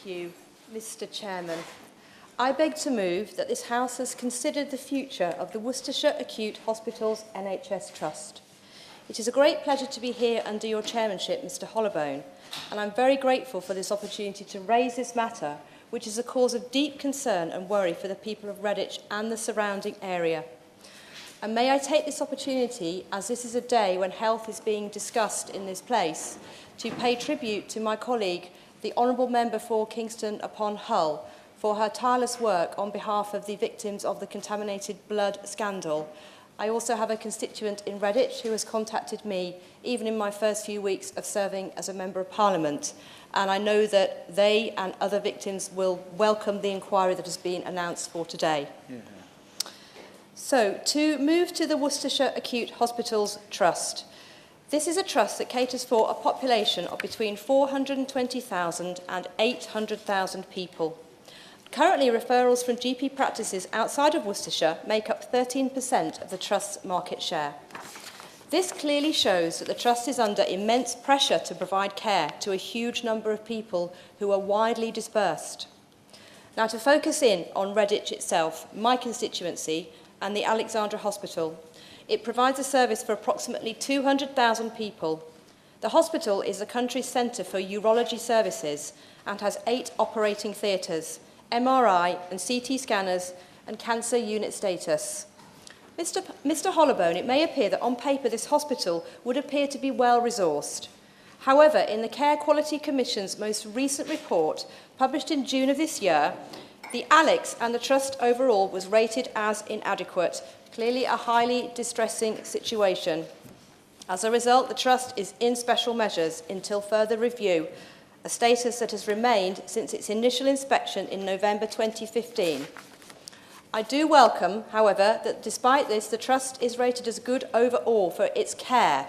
Thank you, Mr. Chairman. I beg to move that this House has considered the future of the Worcestershire Acute Hospitals NHS Trust. It is a great pleasure to be here under your chairmanship, Mr. Hollowbone, and I'm very grateful for this opportunity to raise this matter, which is a cause of deep concern and worry for the people of Redditch and the surrounding area. And may I take this opportunity, as this is a day when health is being discussed in this place, to pay tribute to my colleague, the Honourable Member for Kingston upon Hull, for her tireless work on behalf of the victims of the contaminated blood scandal. I also have a constituent in Redditch who has contacted me even in my first few weeks of serving as a Member of Parliament, and I know that they and other victims will welcome the inquiry that has been announced for today. Yeah. So, to move to the Worcestershire Acute Hospitals Trust. This is a trust that caters for a population of between 420,000 and 800,000 people. Currently, referrals from GP practices outside of Worcestershire make up 13% of the Trust's market share. This clearly shows that the Trust is under immense pressure to provide care to a huge number of people who are widely dispersed. Now, to focus in on Redditch itself, my constituency, and the Alexandra Hospital, it provides a service for approximately 200,000 people. The hospital is the country's centre for urology services and has 8 operating theatres, MRI and CT scanners, and cancer unit status. Mr. Hollowbone, it may appear that on paper this hospital would appear to be well resourced. However, in the Care Quality Commission's most recent report, published in June of this year, the Alex and the Trust overall was rated as inadequate, clearly a highly distressing situation. As a result, the Trust is in special measures until further review, a status that has remained since its initial inspection in November 2015. I do welcome, however, that despite this, the Trust is rated as good overall for its care,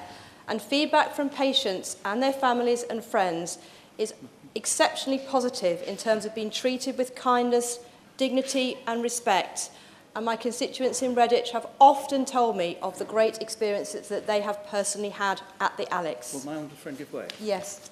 and feedback from patients and their families and friends is exceptionally positive in terms of being treated with kindness, dignity and respect. And my constituents in Redditch have often told me of the great experiences that they have personally had at the Alex. Will my honourable friend give way? Yes.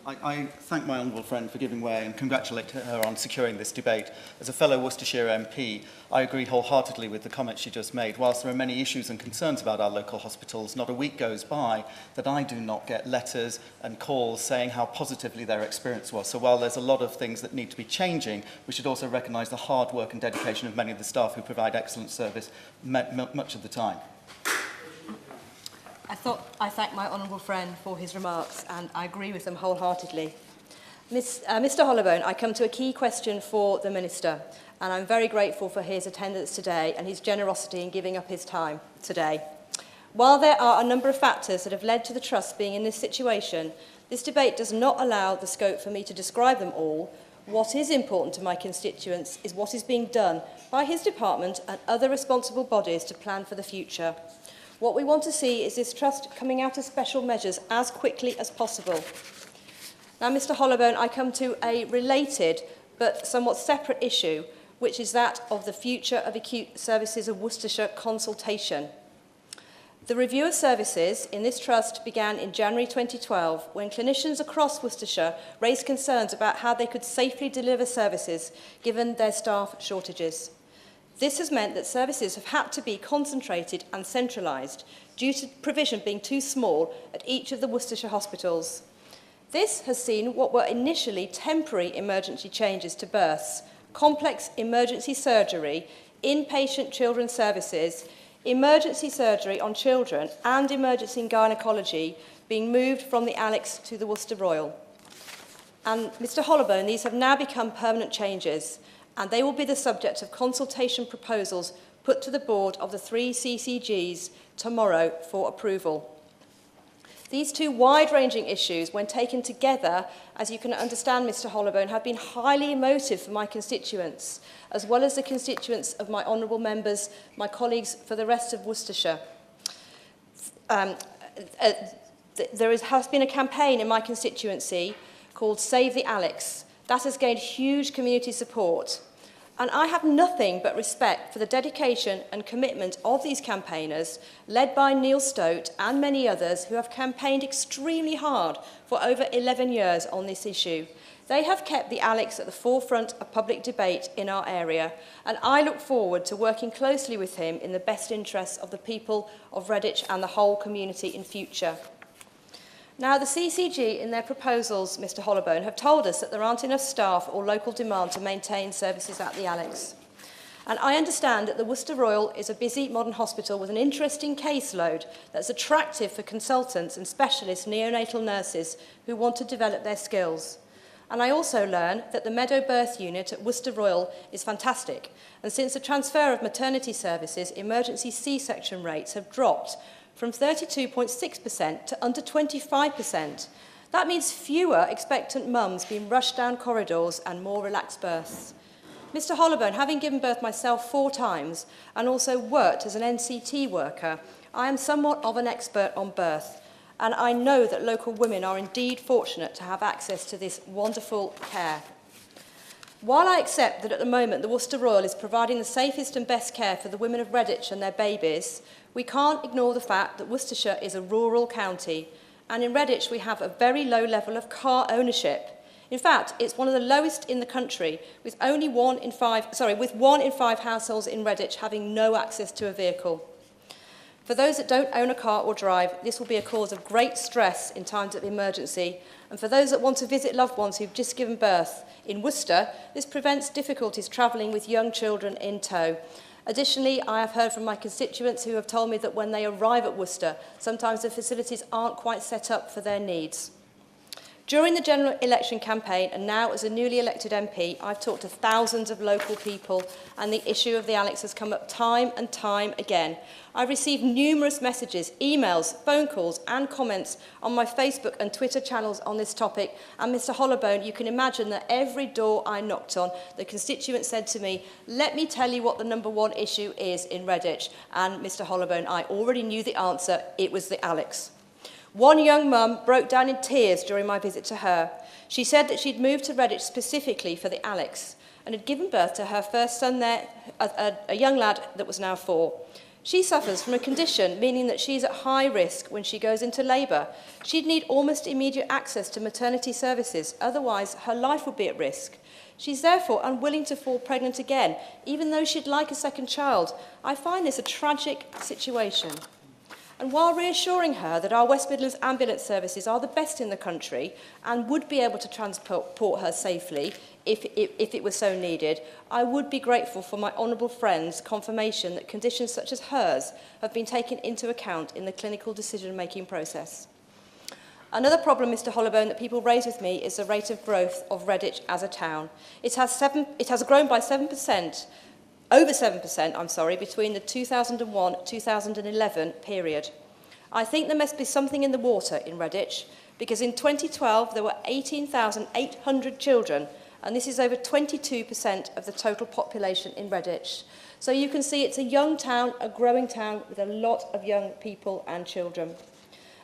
I thank my honourable friend for giving way and congratulate her on securing this debate. As a fellow Worcestershire MP, I agree wholeheartedly with the comments she just made. Whilst there are many issues and concerns about our local hospitals, not a week goes by that I do not get letters and calls saying how positively their experience was. So while there's a lot of things that need to be changing, we should also recognise the hard work and dedication of many of the staff who provide excellent service much of the time. I thank my honourable friend for his remarks, and I agree with them wholeheartedly. Mr. Hollowbone, I come to a key question for the Minister, and I'm very grateful for his attendance today and his generosity in giving up his time today. While there are a number of factors that have led to the Trust being in this situation, this debate does not allow the scope for me to describe them all. What is important to my constituents is what is being done by his department and other responsible bodies to plan for the future. What we want to see is this Trust coming out of special measures as quickly as possible. Now, Mr. Hollowbone, I come to a related but somewhat separate issue, which is that of the future of acute services of Worcestershire consultation. The review of services in this Trust began in January 2012 when clinicians across Worcestershire raised concerns about how they could safely deliver services given their staff shortages. This has meant that services have had to be concentrated and centralised due to provision being too small at each of the Worcestershire hospitals. This has seen what were initially temporary emergency changes to births, complex emergency surgery, inpatient children's services, emergency surgery on children and emergency gynaecology being moved from the Alex to the Worcester Royal. And Mr. Hollowbone, these have now become permanent changes, and they will be the subject of consultation proposals put to the board of the 3 CCGs tomorrow for approval. These two wide-ranging issues, when taken together, as you can understand, Mr. Hollowbone, have been highly emotive for my constituents, as well as the constituents of my honourable members, my colleagues for the rest of Worcestershire. There has been a campaign in my constituency called Save the Alex. That has gained huge community support. And I have nothing but respect for the dedication and commitment of these campaigners, led by Neil Stote and many others who have campaigned extremely hard for over 11 years on this issue. They have kept the Alex at the forefront of public debate in our area, and I look forward to working closely with him in the best interests of the people of Redditch and the whole community in future. Now, the CCG, in their proposals, Mr Hollowbone, have told us that there aren't enough staff or local demand to maintain services at the Alex. And I understand that the Worcester Royal is a busy modern hospital with an interesting caseload that's attractive for consultants and specialist neonatal nurses who want to develop their skills. And I also learn that the Meadow Birth Unit at Worcester Royal is fantastic. And since the transfer of maternity services, emergency C-section rates have dropped from 32.6% to under 25%. That means fewer expectant mums being rushed down corridors and more relaxed births. Mr Hollowbone, having given birth myself 4 times and also worked as an NCT worker, I am somewhat of an expert on birth, and I know that local women are indeed fortunate to have access to this wonderful care. While I accept that at the moment the Worcester Royal is providing the safest and best care for the women of Redditch and their babies, we can't ignore the fact that Worcestershire is a rural county, and in Redditch we have a very low level of car ownership. In fact, it's one of the lowest in the country, with 1 in 5 households in Redditch having no access to a vehicle. For those that don't own a car or drive, this will be a cause of great stress in times of emergency, and for those that want to visit loved ones who've just given birth in Worcester, this prevents difficulties travelling with young children in tow. Additionally, I have heard from my constituents who have told me that when they arrive at Worcester, sometimes the facilities aren't quite set up for their needs. During the general election campaign, and now as a newly elected MP, I've talked to thousands of local people, and the issue of the Alex has come up time and time again. I've received numerous messages, emails, phone calls and comments on my Facebook and Twitter channels on this topic, and Mr Hollowbone, you can imagine that every door I knocked on, the constituent said to me, let me tell you what the #1 issue is in Redditch. And Mr Hollowbone, I already knew the answer, it was the Alex. One young mum broke down in tears during my visit to her. She said that she'd moved to Redditch specifically for the Alex and had given birth to her first son there, a young lad that was now 4. She suffers from a condition meaning that she's at high risk when she goes into labour. She'd need almost immediate access to maternity services, otherwise her life would be at risk. She's therefore unwilling to fall pregnant again, even though she'd like a second child. I find this a tragic situation. And while reassuring her that our West Midlands ambulance services are the best in the country and would be able to transport her safely if it was so needed, I would be grateful for my honourable friend's confirmation that conditions such as hers have been taken into account in the clinical decision-making process. Another problem, Mr Hollowbone, that people raise with me is the rate of growth of Redditch as a town. It has grown by 7%. Over 7%, between the 2001-2011 period. I think there must be something in the water in Redditch, because in 2012 there were 18,800 children, and this is over 22% of the total population in Redditch. So you can see it's a young town, a growing town with a lot of young people and children.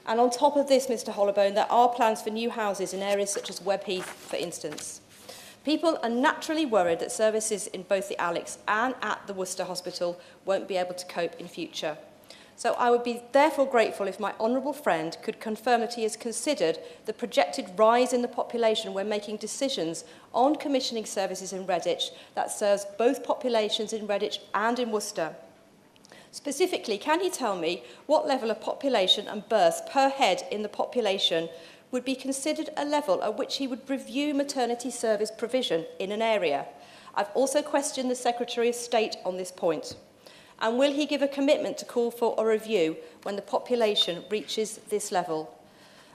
And on top of this, Mr Hollowbone, there are plans for new houses in areas such as Webb Heath, for instance. People are naturally worried that services in both the Alex and at the Worcester Hospital won't be able to cope in future. So I would be therefore grateful if my honourable friend could confirm that he has considered the projected rise in the population when making decisions on commissioning services in Redditch that serves both populations in Redditch and in Worcester. Specifically, can he tell me what level of population and births per head in the population would be considered a level at which he would review maternity service provision in an area? I've also questioned the Secretary of State on this point. And will he give a commitment to call for a review when the population reaches this level?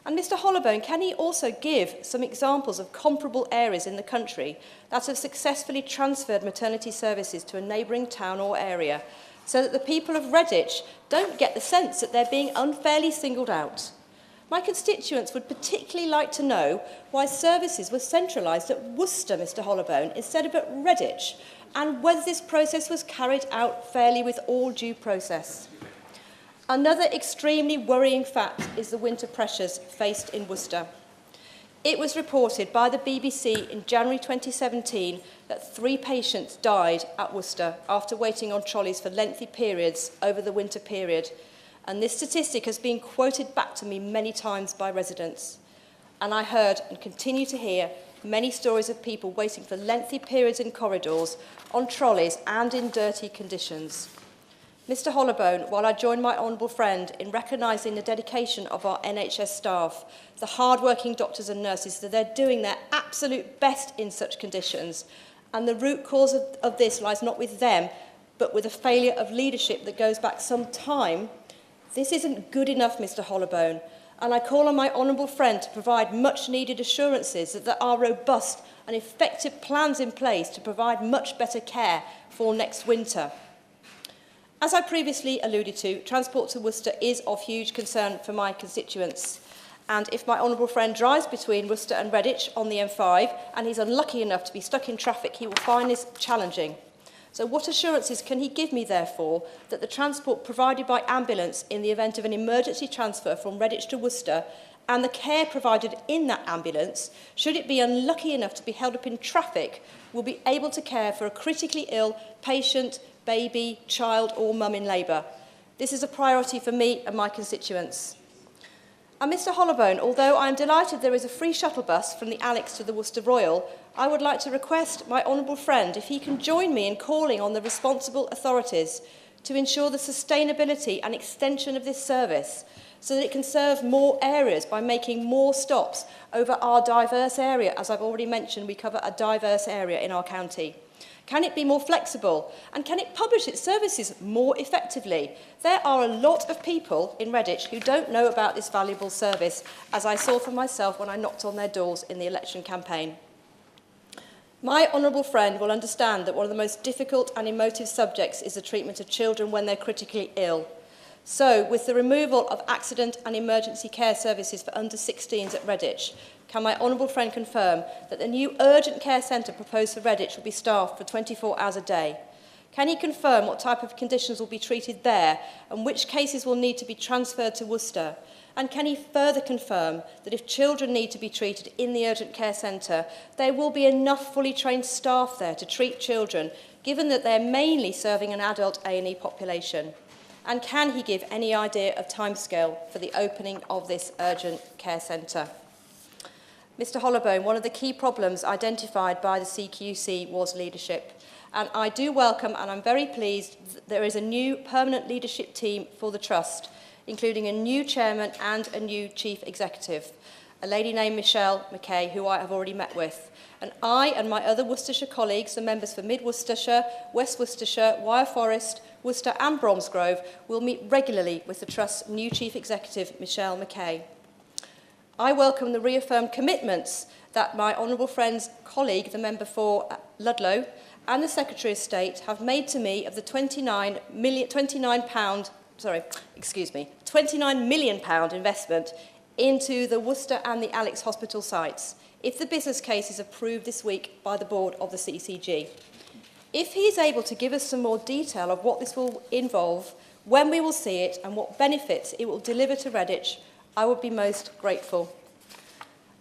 And Mr Hollowbone, can he also give some examples of comparable areas in the country that have successfully transferred maternity services to a neighbouring town or area, so that the people of Redditch don't get the sense that they're being unfairly singled out? My constituents would particularly like to know why services were centralised at Worcester, Mr Hollowbone, instead of at Redditch, and whether this process was carried out fairly with all due process. Another extremely worrying fact is the winter pressures faced in Worcester. It was reported by the BBC in January 2017 that 3 patients died at Worcester after waiting on trolleys for lengthy periods over the winter period. And this statistic has been quoted back to me many times by residents. And I heard and continue to hear many stories of people waiting for lengthy periods in corridors, on trolleys and in dirty conditions. Mr Hollowbone, while I join my honourable friend in recognising the dedication of our NHS staff, the hard-working doctors and nurses, that they're doing their absolute best in such conditions, and the root cause of this lies not with them, but with a failure of leadership that goes back some time, this isn't good enough, Mr Hollowbone, and I call on my honourable friend to provide much-needed assurances that there are robust and effective plans in place to provide much better care for next winter. As I previously alluded to, transport to Worcester is of huge concern for my constituents. And if my honourable friend drives between Worcester and Redditch on the M5 and he's unlucky enough to be stuck in traffic, he will find this challenging. So what assurances can he give me, therefore, that the transport provided by ambulance in the event of an emergency transfer from Redditch to Worcester and the care provided in that ambulance, should it be unlucky enough to be held up in traffic, will be able to care for a critically ill patient, baby, child or mum in labour? This is a priority for me and my constituents. And Mr Hollowbone, although I am delighted there is a free shuttle bus from the Alex to the Worcester Royal, I would like to request my honourable friend if he can join me in calling on the responsible authorities to ensure the sustainability and extension of this service so that it can serve more areas by making more stops over our diverse area. As I've already mentioned, we cover a diverse area in our county. Can it be more flexible? And can it publish its services more effectively? There are a lot of people in Redditch who don't know about this valuable service, as I saw for myself when I knocked on their doors in the election campaign. My honourable friend will understand that one of the most difficult and emotive subjects is the treatment of children when they're critically ill. So, with the removal of accident and emergency care services for under 16s at Redditch, can my honourable friend confirm that the new urgent care centre proposed for Redditch will be staffed for 24 hours a day? Can he confirm what type of conditions will be treated there and which cases will need to be transferred to Worcester? And can he further confirm that if children need to be treated in the urgent care centre, there will be enough fully trained staff there to treat children, given that they're mainly serving an adult A&E population? And can he give any idea of timescale for the opening of this urgent care centre? Mr Hollowbone, one of the key problems identified by the CQC was leadership. And I do welcome, and I'm very pleased, that there is a new permanent leadership team for the Trust, including a new chairman and a new chief executive, a lady named Michelle Mackay, who I have already met with. And I and my other Worcestershire colleagues, the members for Mid Worcestershire, West Worcestershire, Wyre Forest, Worcester and Bromsgrove, will meet regularly with the Trust's new chief executive, Michelle Mackay. I welcome the reaffirmed commitments that my honourable friend's colleague, the member for Ludlow, and the Secretary of State have made to me of the £29 million investment into the Worcester and the Alex Hospital sites, if the business case is approved this week by the board of the CCG. If he is able to give us some more detail of what this will involve, when we will see it and what benefits it will deliver to Redditch, I would be most grateful.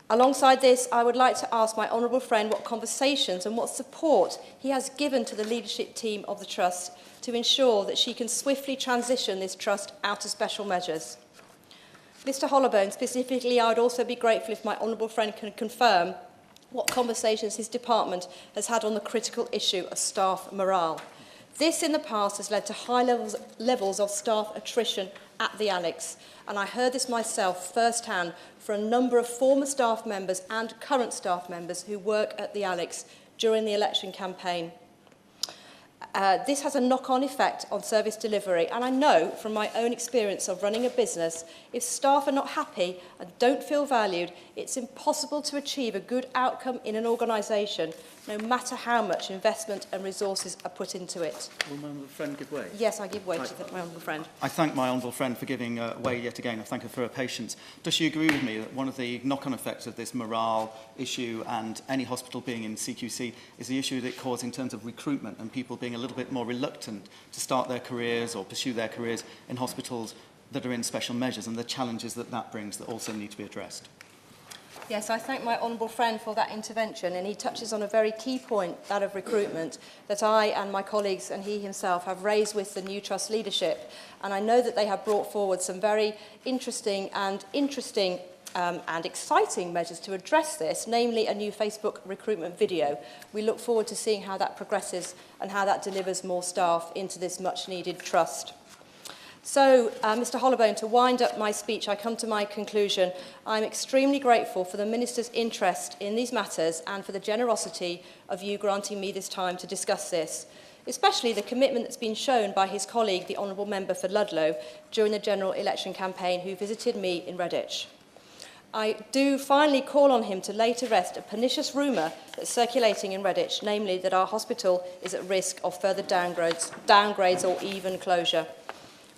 Alongside this, I would like to ask my honourable friend what conversations and what support he has given to the leadership team of the Trust to ensure that she can swiftly transition this Trust out of special measures. Mr Hollowbone, specifically, I would also be grateful if my honourable friend can confirm what conversations his department has had on the critical issue of staff morale. This in the past has led to high levels of staff attrition at the Alex, and I heard this myself firsthand for a number of former staff members and current staff members who work at the Alex during the election campaign. This has a knock-on effect on service delivery, and I know from my own experience of running a business, if staff are not happy and don't feel valued, it's impossible to achieve a good outcome in an organisation, no matter how much investment and resources are put into it. Will my honourable friend give way? Yes, I give way to my honourable friend. I thank my honourable friend for giving way yet again. I thank her for her patience. Does she agree with me that one of the knock-on effects of this morale issue and any hospital being in CQC is the issue that it causes in terms of recruitment and people being a little bit more reluctant to start their careers or pursue their careers in hospitals that are in special measures, and the challenges that that brings that also need to be addressed? Yes, I thank my honourable friend for that intervention, and he touches on a very key point, that of recruitment, that I and my colleagues and he himself have raised with the new Trust leadership. And I know that they have brought forward some very interesting and exciting measures to address this, namely a new Facebook recruitment video. We look forward to seeing how that progresses and how that delivers more staff into this much-needed trust. So, Mr Hollowbone, to wind up my speech, I come to my conclusion. I'm extremely grateful for the Minister's interest in these matters and for the generosity of you granting me this time to discuss this, especially the commitment that's been shown by his colleague, the Honourable Member for Ludlow, during the general election campaign, who visited me in Redditch. I do finally call on him to lay to rest a pernicious rumour that's circulating in Redditch, namely that our hospital is at risk of further downgrades or even closure.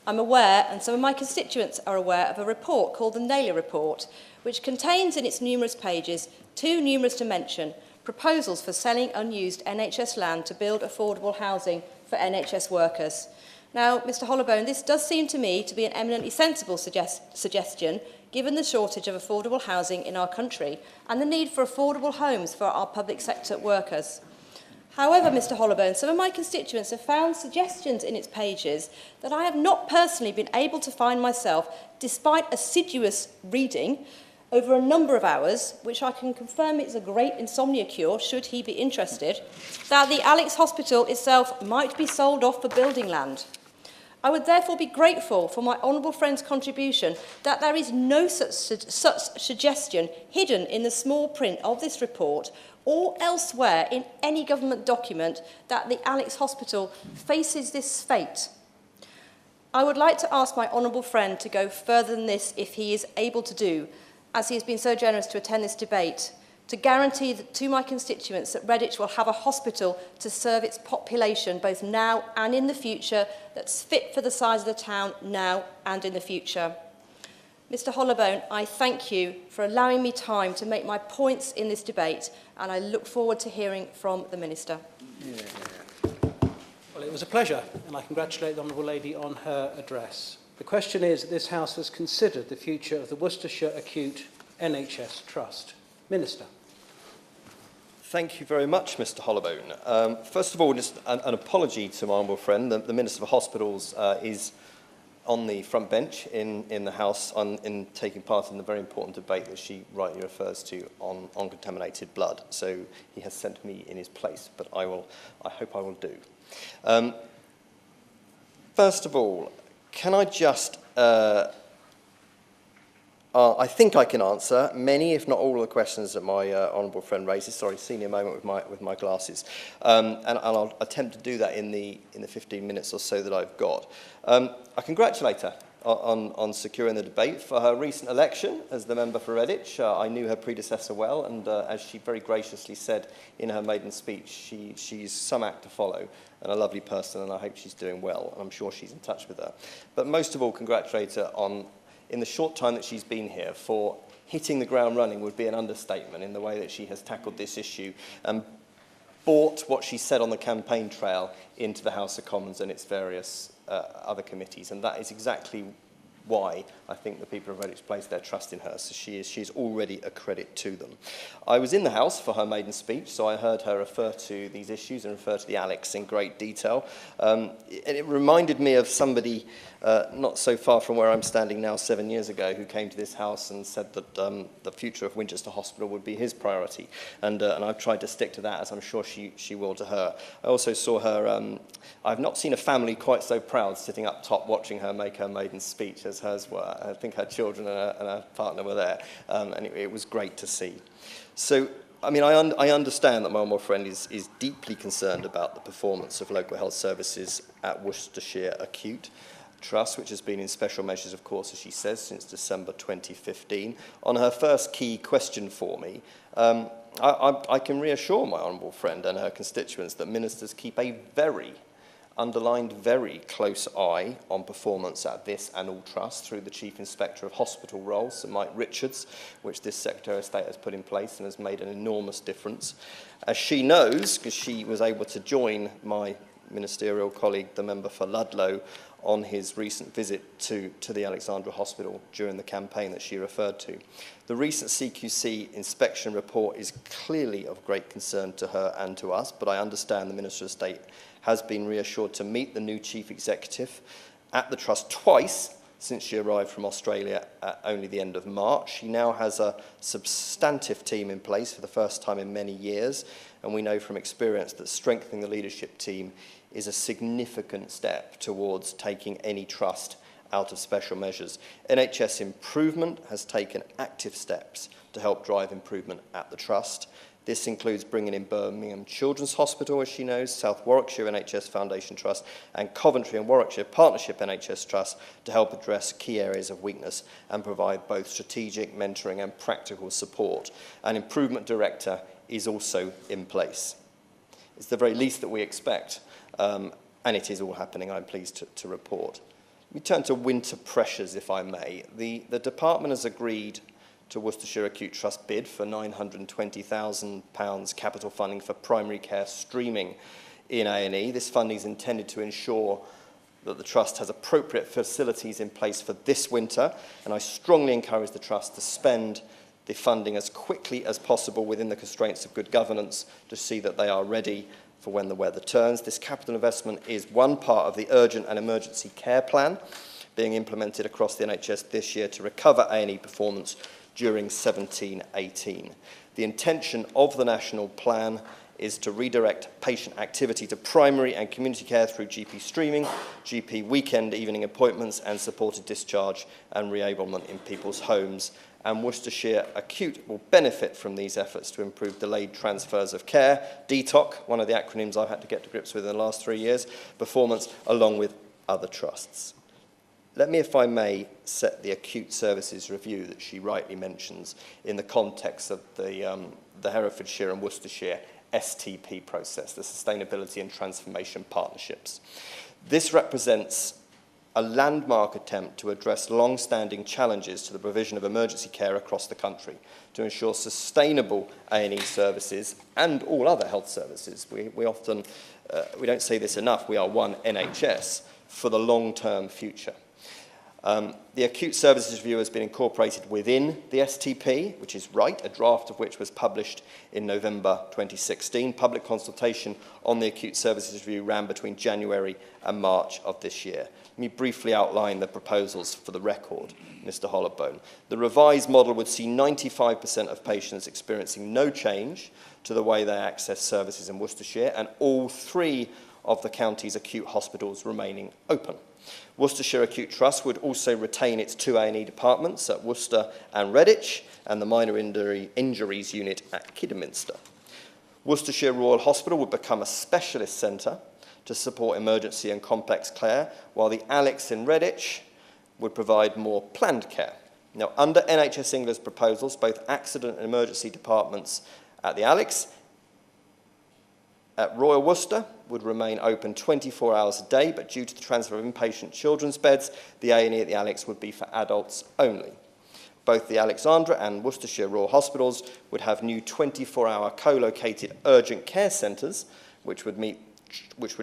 I'm aware, and some of my constituents are aware, of a report called the Naylor Report, which contains in its numerous pages, too numerous to mention, proposals for selling unused NHS land to build affordable housing for NHS workers. Now, Mr Hollowbone, this does seem to me to be an eminently sensible suggestion, given the shortage of affordable housing in our country and the need for affordable homes for our public sector workers. However, Mr Hollowbone, some of my constituents have found suggestions in its pages that I have not personally been able to find myself, despite assiduous reading over a number of hours, which I can confirm is a great insomnia cure, should he be interested, that the Alex Hospital itself might be sold off for building land. I would therefore be grateful for my honourable friend's contribution that there is no such suggestion hidden in the small print of this report or elsewhere in any government document that the Alex Hospital faces this fate. I would like to ask my honourable friend to go further than this if he is able to do, as he has been so generous to attend this debate, to guarantee to my constituents that Redditch will have a hospital to serve its population both now and in the future that's fit for the size of the town now and in the future. Mr Hollowbone, I thank you for allowing me time to make my points in this debate, and I look forward to hearing from the Minister. Yeah. Well, it was a pleasure, and I congratulate the Honourable Lady on her address. The question is that this House has considered the future of the Worcestershire Acute NHS Trust. Minister. Thank you very much, Mr Hollowbone. First of all, just an apology to my honourable friend. The Minister for Hospitals is on the front bench in the House in taking part in the very important debate that she rightly refers to on contaminated blood. So he has sent me in his place, but I hope I will do. First of all, can I just I think I can answer many, if not all, of the questions that my honourable friend raises. Sorry, senior moment with my glasses, and I'll attempt to do that in the 15 minutes or so that I've got. I congratulate her on securing the debate for her recent election as the member for Redditch. I knew her predecessor well, and as she very graciously said in her maiden speech, she's some act to follow and a lovely person, and I hope she's doing well, and I'm sure she's in touch with her. But most of all, congratulate her on, in the short time that she's been here, for hitting the ground running would be an understatement in the way that she has tackled this issue and brought what she said on the campaign trail into the House of Commons and its various other committees. And that is exactly why I think the people of Redditch place their trust in her. So she is already a credit to them. I was in the House for her maiden speech, so I heard her refer to these issues and refer to the Alex in great detail. And it reminded me of somebody not so far from where I'm standing now 7 years ago, who came to this House and said that the future of Winchester Hospital would be his priority. And I've tried to stick to that, as I'm sure she will to her. I also saw her, I've not seen a family quite so proud sitting up top watching her make her maiden speech as hers were. I think her children and her partner were there, and it was great to see. So, I mean, I understand that my honourable friend is deeply concerned about the performance of local health services at Worcestershire Acute Trust, which has been in special measures, of course, as she says, since December 2015. On her first key question for me, I can reassure my honourable friend and her constituents that ministers keep a underlined very close eye on performance at this and all trusts through the Chief Inspector of Hospital role, Sir Mike Richards, which this Secretary of State has put in place and has made an enormous difference. As she knows, because she was able to join my ministerial colleague, the member for Ludlow, on his recent visit to the Alexandra Hospital during the campaign that she referred to. The recent CQC inspection report is clearly of great concern to her and to us, but I understand the Minister of State has been reassured to meet the new Chief Executive at the Trust twice since she arrived from Australia at only the end of March. She now has a substantive team in place for the first time in many years, and we know from experience that strengthening the leadership team is a significant step towards taking any trust out of special measures. NHS Improvement has taken active steps to help drive improvement at the Trust. This includes bringing in Birmingham Children's Hospital, as she knows, South Warwickshire NHS Foundation Trust, and Coventry and Warwickshire Partnership NHS Trust to help address key areas of weakness and provide both strategic, mentoring and practical support. An improvement director is also in place. It's the very least that we expect, and it is all happening, I'm pleased to report. Let me turn to winter pressures, if I may. The department has agreed to Worcestershire Acute Trust bid for £920,000 capital funding for primary care streaming in A&E. This funding is intended to ensure that the Trust has appropriate facilities in place for this winter, and I strongly encourage the Trust to spend the funding as quickly as possible within the constraints of good governance to see that they are ready for when the weather turns. This capital investment is one part of the urgent and emergency care plan being implemented across the NHS this year to recover A&E performance during 17-18. The intention of the national plan is to redirect patient activity to primary and community care through GP streaming, GP weekend evening appointments and supported discharge and reablement in people's homes. And Worcestershire Acute will benefit from these efforts to improve delayed transfers of care, DTOC, one of the acronyms I've had to get to grips with in the last 3 years, performance, along with other trusts. Let me, if I may, set the acute services review that she rightly mentions in the context of the Herefordshire and Worcestershire STP process, the Sustainability and Transformation Partnerships. This represents a landmark attempt to address long-standing challenges to the provision of emergency care across the country to ensure sustainable A&E services and all other health services. We often, we don't say this enough, we are one NHS for the long-term future. The Acute Services Review has been incorporated within the STP, which is right, a draft of which was published in November 2016. Public consultation on the Acute Services Review ran between January and March of this year. Let me briefly outline the proposals for the record, Mr. Hollowbone. The revised model would see 95% of patients experiencing no change to the way they access services in Worcestershire and all 3 of the county's acute hospitals remaining open. Worcestershire Acute Trust would also retain its 2 A&E departments at Worcester and Redditch and the minor injuries unit at Kidderminster. Worcestershire Royal Hospital would become a specialist centre to support emergency and complex care, while the Alex in Redditch would provide more planned care. Now, under NHS England's proposals, both accident and emergency departments at the Alex at Royal Worcester would remain open 24 hours a day, but due to the transfer of inpatient children's beds, the A&E at the Alex would be for adults only. Both the Alexandra and Worcestershire Royal Hospitals would have new 24-hour co-located urgent care centres, which would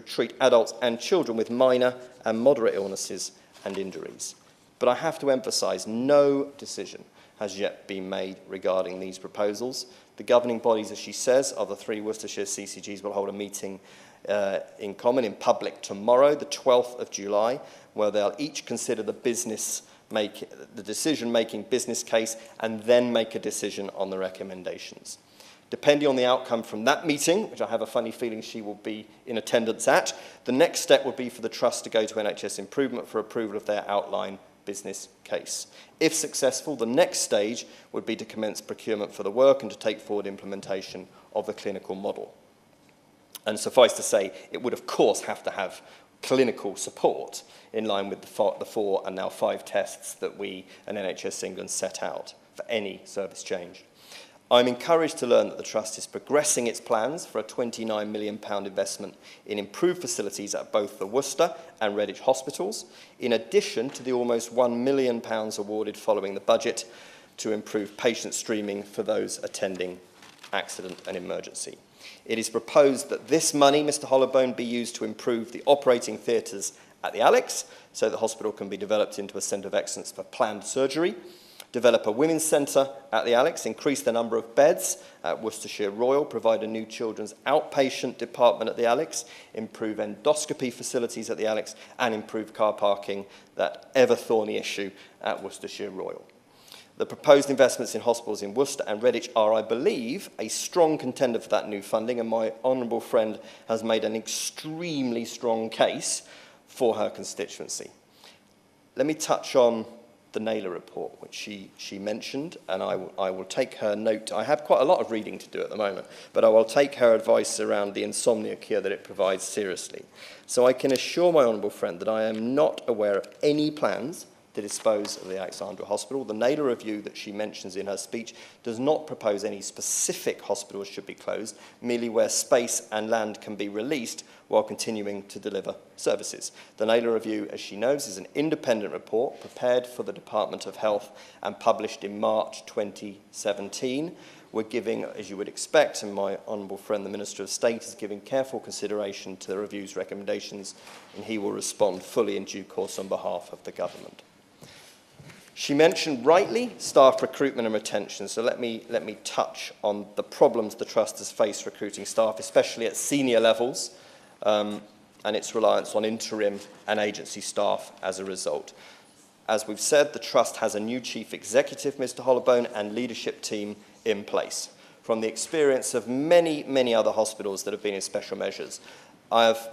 treat adults and children with minor and moderate illnesses and injuries. But I have to emphasise, no decision has yet been made regarding these proposals. The governing bodies, as she says, of the 3 Worcestershire CCGs will hold a meeting in common in public tomorrow, the 12th of July, where they'll each consider the decision-making business case and then make a decision on the recommendations. Depending on the outcome from that meeting, which I have a funny feeling she will be in attendance at, the next step would be for the Trust to go to NHS Improvement for approval of their outline business case. If successful, the next stage would be to commence procurement for the work and to take forward implementation of the clinical model. And suffice to say, it would of course have to have clinical support in line with the 4 and now 5 tests that we and NHS England set out for any service change. I'm encouraged to learn that the Trust is progressing its plans for a £29 million investment in improved facilities at both the Worcester and Redditch hospitals, in addition to the almost £1 million awarded following the budget to improve patient streaming for those attending accident and emergency. It is proposed that this money, Mr. Hollowbone, be used to improve the operating theatres at the Alex, so the hospital can be developed into a centre of excellence for planned surgery, develop a women's centre at the Alex, increase the number of beds at Worcestershire Royal, provide a new children's outpatient department at the Alex, improve endoscopy facilities at the Alex, and improve car parking, that ever-thorny issue at Worcestershire Royal. The proposed investments in hospitals in Worcester and Redditch are, I believe, a strong contender for that new funding, and my honourable friend has made an extremely strong case for her constituency. Let me touch on the Naylor report, which she mentioned, and I will take her note. I have quite a lot of reading to do at the moment, but I will take her advice around the insomnia cure that it provides seriously. So I can assure my honourable friend that I am not aware of any plans to dispose of the Alexandra Hospital. The Naylor review that she mentions in her speech does not propose any specific hospitals should be closed, merely where space and land can be released while continuing to deliver services. The Naylor review, as she knows, is an independent report prepared for the Department of Health and published in March 2017. We're giving, as you would expect, and my honourable friend, the Minister of State, is giving careful consideration to the review's recommendations, and he will respond fully in due course on behalf of the government. She mentioned rightly staff recruitment and retention, so let me touch on the problems the Trust has faced recruiting staff, especially at senior levels, and its reliance on interim and agency staff as a result. As we've said, the Trust has a new Chief Executive, Mr. Hollowbone, and leadership team in place. From the experience of many, many other hospitals that have been in special measures,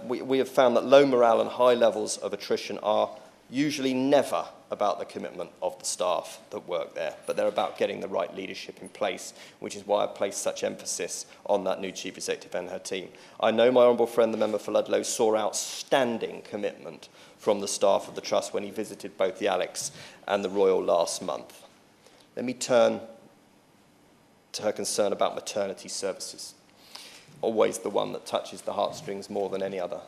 we have found that low morale and high levels of attrition are usually never about the commitment of the staff that work there, but they're about getting the right leadership in place, which is why I place such emphasis on that new Chief Executive and her team. I know my honourable friend, the member for Ludlow, saw outstanding commitment from the staff of the Trust when he visited both the Alex and the Royal last month. Let me turn to her concern about maternity services, always the one that touches the heartstrings more than any other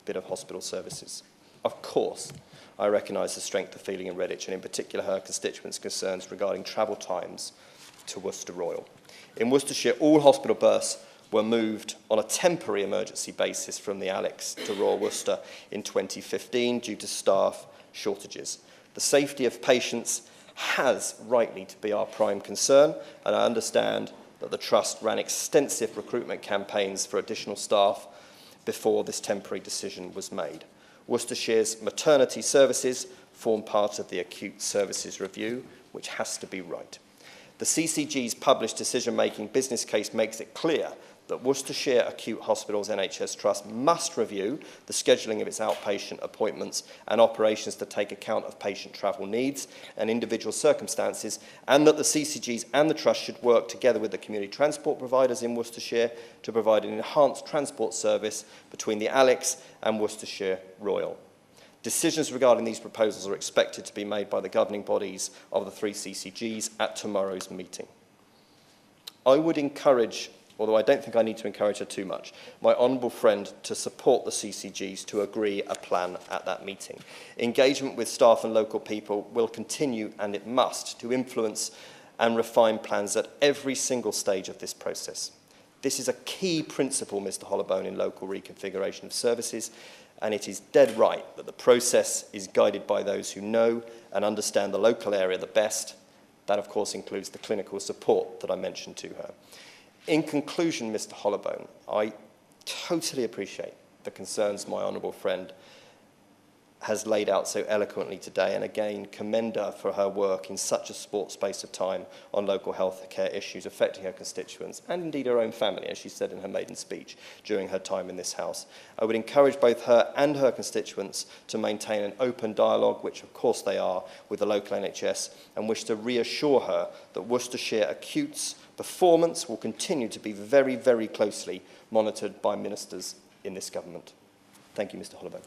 bit of hospital services. Of course, I recognise the strength of feeling in Redditch, and in particular her constituents' concerns regarding travel times to Worcester Royal. In Worcestershire, all hospital births were moved on a temporary emergency basis from the Alex to Royal Worcester in 2015 due to staff shortages. The safety of patients has rightly to be our prime concern, and I understand that the Trust ran extensive recruitment campaigns for additional staff before this temporary decision was made. Worcestershire's maternity services form part of the acute services review, which has to be right. The CCG's published decision-making business case makes it clear that Worcestershire Acute Hospital's NHS Trust must review the scheduling of its outpatient appointments and operations to take account of patient travel needs and individual circumstances, and that the CCGs and the Trust should work together with the community transport providers in Worcestershire to provide an enhanced transport service between the Alex and Worcestershire Royal. Decisions regarding these proposals are expected to be made by the governing bodies of the three CCGs at tomorrow's meeting. I would encourage, although I don't think I need to encourage her too much, my honourable friend to support the CCGs to agree a plan at that meeting. Engagement with staff and local people will continue, and it must, to influence and refine plans at every single stage of this process. This is a key principle, Mr. Hollowbone, in local reconfiguration of services, and it is dead right that the process is guided by those who know and understand the local area the best. That, of course, includes the clinical support that I mentioned to her. In conclusion, Mr. Hollowbone, I totally appreciate the concerns my honourable friend has laid out so eloquently today, and again commend her for her work in such a short space of time on local health care issues affecting her constituents and indeed her own family, as she said in her maiden speech during her time in this House. I would encourage both her and her constituents to maintain an open dialogue, which of course they are, with the local NHS, and wish to reassure her that Worcestershire Acute's performance will continue to be very, very closely monitored by ministers in this government. Thank you, Mr. Hollowbone.